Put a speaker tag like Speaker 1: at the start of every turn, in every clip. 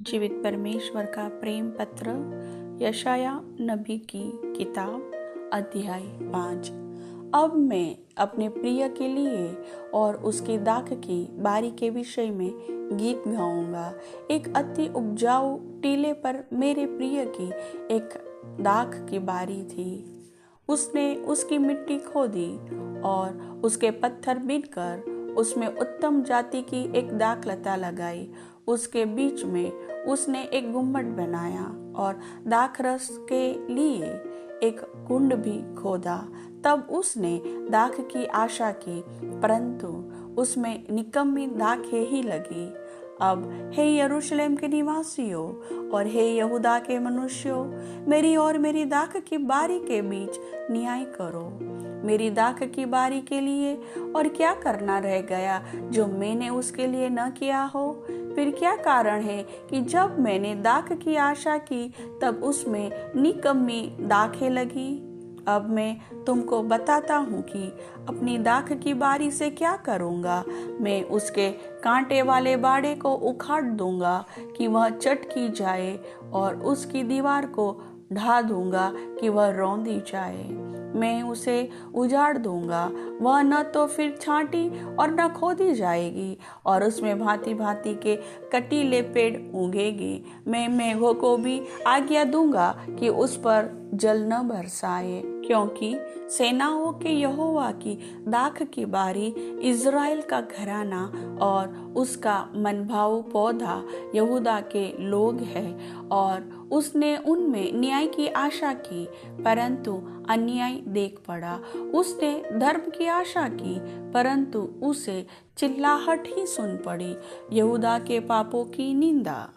Speaker 1: जीवित परमेश्वर का प्रेम पत्र यशाया नबी की किताब अध्याय 5। अब मैं अपने प्रिय के लिए और उसकी दाख की बारी के विषय में गीत गाऊंगा। एक अति उपजाऊ टीले पर मेरे प्रिय की एक दाख की बारी थी। उसने उसकी मिट्टी खोदी और उसके पत्थर बीनकर उसमें उत्तम जाति की एक दाख लता लगाई। उसके बीच में उसने एक गुम्बद बनाया और दाख रस के लिए एक कुंड भी खोदा। तब उसने दाख की आशा की, परंतु उसमें निकम्मी दाखें ही लगी। अब हे यरूशलेम के निवासियों और हे यहूदा के मनुष्यों, मेरी और मेरी दाख की बारी के बीच न्याय करो। मेरी दाख की बारी के लिए और क्या करना रह गया जो मैंने उसके लिए न किया हो? फिर क्या कारण है कि जब मैंने दाख की आशा की तब उसमें निकम्मी दाखें लगी? अब मैं तुमको बताता हूँ कि अपनी दाख की बारी से क्या करूँगा। मैं उसके कांटे वाले बाड़े को उखाड़ दूंगा कि वह चट की जाए और उसकी दीवार को ढा दूंगा कि वह रौंदी जाए। मैं उसे उजाड़ दूंगा, वह न तो फिर छांटी और न खोदी जाएगी, और उसमें भांति भांति के कटीले पेड़ उगेंगे। मैं मेघों को भी आज्ञा दूंगा कि उस पर जल न बरसाए, क्योंकि सेनाओं के यहोवा की दाख की बारी इज़राइल का घराना और उसका मनभाऊ पौधा यहूदा के लोग है। और उसने उनमें न्याय की आशा की, परंतु अन्याय देख पड़ा। उसने धर्म की आशा की, परंतु उसे चिल्लाहट ही सुन पड़ी, यहूदा के पापों की निंदा।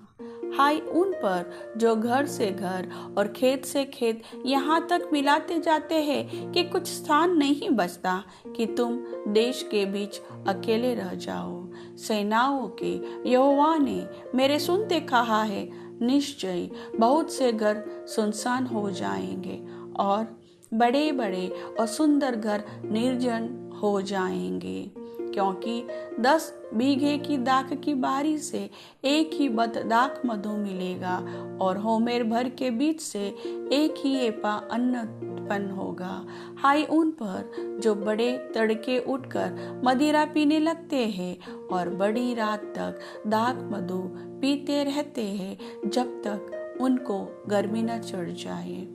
Speaker 1: हाय उन पर जो घर से घर और खेत से खेत यहाँ तक मिलाते जाते हैं कि कुछ स्थान नहीं बचता कि तुम देश के बीच अकेले रह जाओ। सेनाओं के यहोवा ने मेरे सुनते कहा है, निश्चय बहुत से घर सुनसान हो जाएंगे और बड़े बड़े और सुंदर घर निर्जन हो जाएंगे, क्योंकि 10 बीघे की दाख की बारी से एक ही बत दाख मधु मिलेगा और होमेर भर के बीच से एक ही एपा अन्न उत्पन्न होगा। हाय उन पर जो बड़े तड़के उठकर मदिरा पीने लगते हैं और बड़ी रात तक दाख मधु पीते रहते हैं, जब तक उनको गर्मी न चढ़ जाए।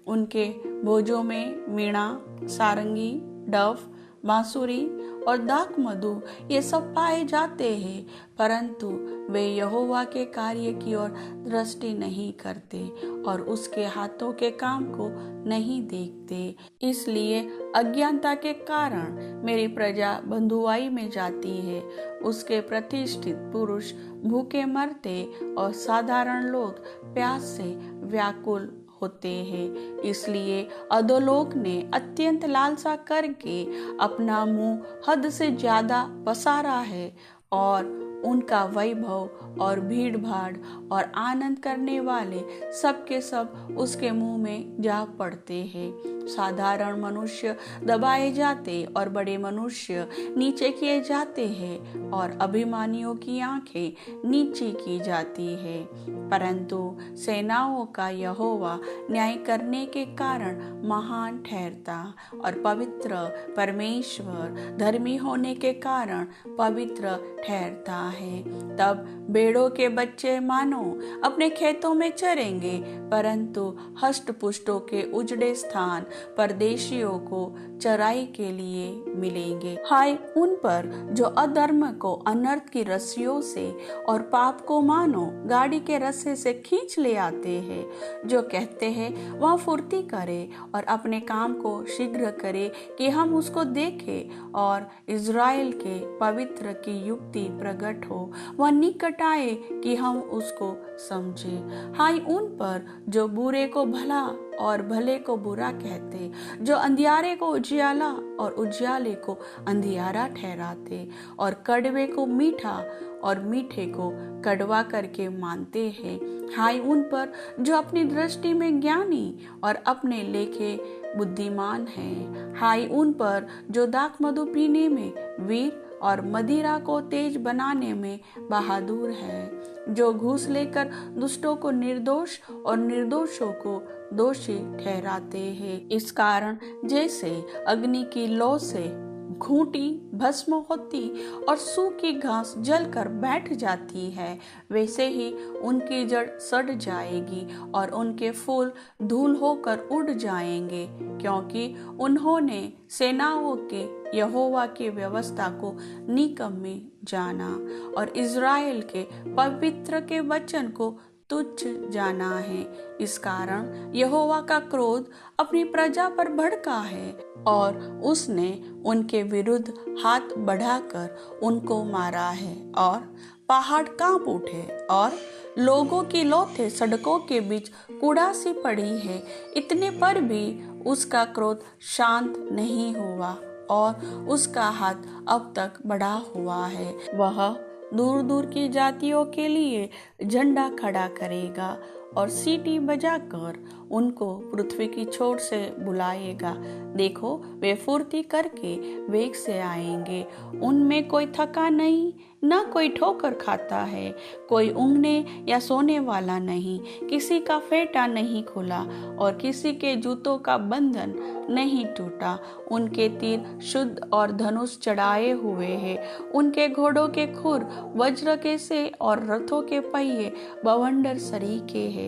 Speaker 1: उनके भोजों में वीणा, सारंगी, डफ, बांसुरी और दाख मधु ये सब पाए जाते हैं, परंतु वे यहोवा के कार्य की ओर दृष्टि नहीं करते और उसके हाथों के काम को नहीं देखते। इसलिए अज्ञानता के कारण मेरी प्रजा बंधुआई में जाती है। उसके प्रतिष्ठित पुरुष भूखे मरते और साधारण लोग प्यास से व्याकुल होते हैं। इसलिए अधोलोक ने अत्यंत लालसा करके अपना मुंह हद से ज्यादा पसारा है, और उनका वैभव और भीड़ भाड़ और आनंद करने वाले सब के सब उसके मुंह में जा पड़ते हैं। साधारण मनुष्य दबाए जाते और बड़े मनुष्य नीचे किए जाते हैं, और अभिमानियों की आंखें नीची की जाती है। परंतु सेनाओं का यहोवा न्याय करने के कारण महान ठहरता और पवित्र परमेश्वर धर्मी होने के कारण पवित्र ठहरता है। तब भेड़ों के बच्चे मानो अपने खेतों में चरेंगे, परंतु हष्ट पुष्टों के उजड़े स्थान परदेशियों को चराई के लिए मिलेंगे। हाय उन पर जो अधर्म को अनर्थ की रस्सियों से और पाप को मानो गाड़ी के रस्से से खींच ले आते हैं, जो कहते हैं वह फुर्ती करे और अपने काम को शीघ्र करे कि हम उसको देखें, और इज़राइल के पवित्र की युक्ति प्रकट हो, वह निकट आए कि हम उसको समझे। हाय उन पर जो बुरे को भला और भले को बुरा कहते, जो अंधियारे को उजियाला और उजियाले को अंधियारा ठहराते, और कड़वे को मीठा और मीठे को कड़वा करके मानते हैं। हाय उन पर जो अपनी दृष्टि में ज्ञानी और अपने लेखे बुद्धिमान हैं। हाय उन पर जो दाख मधु पीने में वीर और मदिरा को तेज बनाने में बहादुर है, जो घूस लेकर दुष्टों को निर्दोष और निर्दोषों को दोषी ठहराते हैं। इस कारण जैसे अग्नि की लौ से घूंटी भस्म होती और सूखी घास जलकर बैठ जाती है, वैसे ही उनकी जड़ सड़ जाएगी और उनके फूल धूल होकर उड़ जाएंगे, क्योंकि उन्होंने सेनाओं के यहोवा की व्यवस्था को निकम्मे जाना और इज़राइल के पवित्र के वचन को तुच्छ जाना है। इस कारण यहोवा का क्रोध अपनी प्रजा पर भड़का है और उसने उनके विरुद्ध हाथ बढ़ाकर उनको मारा है और पहाड़ कांप उठे और लोगों की लौथें सड़कों के बीच कूड़ा सी पड़ी है। इतने पर भी उसका क्रोध शांत नहीं हुआ और उसका हाथ अब तक बढ़ा हुआ है। वह दूर दूर की जातियों के लिए झंडा खड़ा करेगा और सीटी बजाकर उनको पृथ्वी की छोर से बुलाएगा। देखो, वे फुर्ती करके वेग से आएंगे, उनमें कोई थका नहीं, न कोई ठोकर खाता है, कोई ऊँघने या सोने वाला नहीं, किसी का फेटा नहीं खुला और किसी के जूतों का बंधन नहीं टूटा। उनके तीर शुद्ध और धनुष चढ़ाए हुए हैं, उनके घोड़ों के खुर वज्र के से और रथों के पहिए बवंडर सरीखे हैं।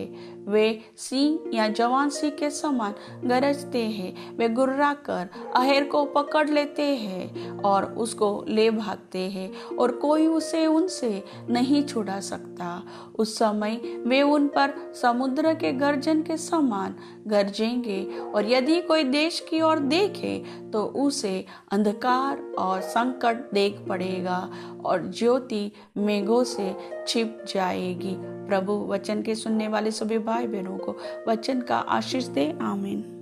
Speaker 1: वे सिंह या जवान सिंह के समान गरजते हैं, वे गुर्रा कर अहेर को पकड़ लेते हैं और उसको ले भागते हैं और कोई उसे उनसे नहीं छुड़ा सकता। उस समय वे उन पर समुद्र के गर्जन के समान गरजेंगे और यदि कोई देश की ओर देखे तो उसे अंधकार और संकट देख पड़ेगा और ज्योति मेघों से छिप जाएगी। प्रभु वचन के सुनने वाले सभी भाई बहनों को वचन का आशीष दे। आमीन।